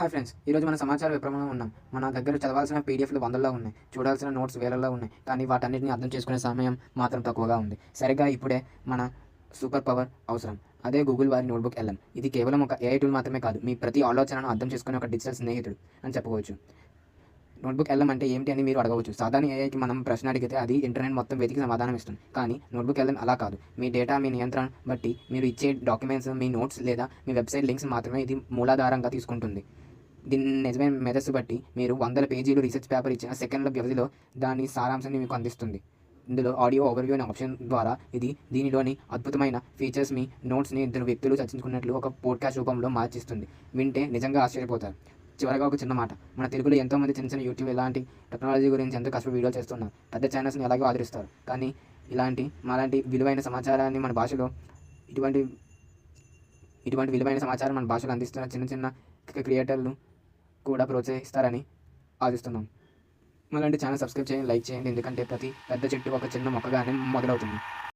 Hi friends, ఈరోజు మన సమాచార విప్లవంలో ఉన్నాం. మన దగ్గర చదవాల్సిన పీడిఎఫ్లు వందల్లో ఉన్నాయి, చూడాల్సిన నోట్స్ వేలల్లో ఉన్నాయి. కానీ వాటన్నిటిని అర్థం చేసుకునే సమయం మాత్రం తక్కువగా ఉంది. సరిగ్గా ఇప్పుడే మన సూపర్ పవర్ అవసరం. అదే గూగుల్ వారి నోట్బుక్ ఎల్ఎం. ఇది కేవలం ఒక ఏఐ టూల్ మాత్రమే కాదు, మీ ప్రతి ఆలోచనను అర్థం చేసుకునే ఒక డిజిటల్ స్నేహితుడు అని చెప్పవచ్చు. నోట్బుక్ ఎల్ఎం అంటే ఏమిటి అని మీరు అడగవచ్చు. సాధారణ ఏఐకి మనం ప్రశ్న అడిగితే అది ఇంటర్నెట్ మొత్తం వెతికి సమాధానం ఇస్తుంది. కానీ నోట్బుక్ ఎల్ఎం అలా కాదు. మీ డేటా, మీ నియంత్రణ బట్టి మీరు ఇచ్చే డాక్యుమెంట్స్, మీ నోట్స్ లేదా మీ వెబ్సైట్ లింక్స్ మాత్రమే ఇది మూలాధారంగా తీసుకుంటుంది. దీని నిజమైన మెథడ్స్ బట్టి మీరు వందల పేజీలు రీసెర్చ్ పేపర్ ఇచ్చిన సెకండ్ల వ్యవధిలో దాని సారాంశాన్ని మీకు అందిస్తుంది. ఇందులో ఆడియో ఓవర్వ్యూ అనే ఆప్షన్ ద్వారా దీనిలోని అద్భుతమైన ఫీచర్స్ మీ నోట్స్ని ఇద్దరు వ్యక్తులు చర్చించుకున్నట్లు ఒక పోడ్కాస్ట్ రూపంలో మార్చిస్తుంది. వింటే నిజంగా ఆశ్చర్యపోతారు. చివరగా ఒక చిన్న మాట, మన తెలుగులో ఎంతోమంది చిన్న చిన్న యూట్యూబ్ ఇలాంటి టెక్నాలజీ గురించి ఎంతో కష్టపడి వీడియోలు చేస్తున్నారు. పెద్ద ఛానల్స్ని ఎలాగో ఆదరిస్తారు. కానీ మాలాంటి విలువైన సమాచారాన్ని మన భాషలో ఇటువంటి ఇటువంటి విలువైన సమాచారం మన భాషలో అందిస్తున్న చిన్న చిన్న క్రియేటర్లు కూడా ప్రోత్సహిస్తారని ఆశిస్తున్నాం. అలాంటి ఛానల్ సబ్స్క్రైబ్ చేయండి, లైక్ చేయండి. ఎందుకంటే ప్రతి పెద్ద చెట్టు ఒక చిన్న మొక్కగానే మొదలవుతుంది.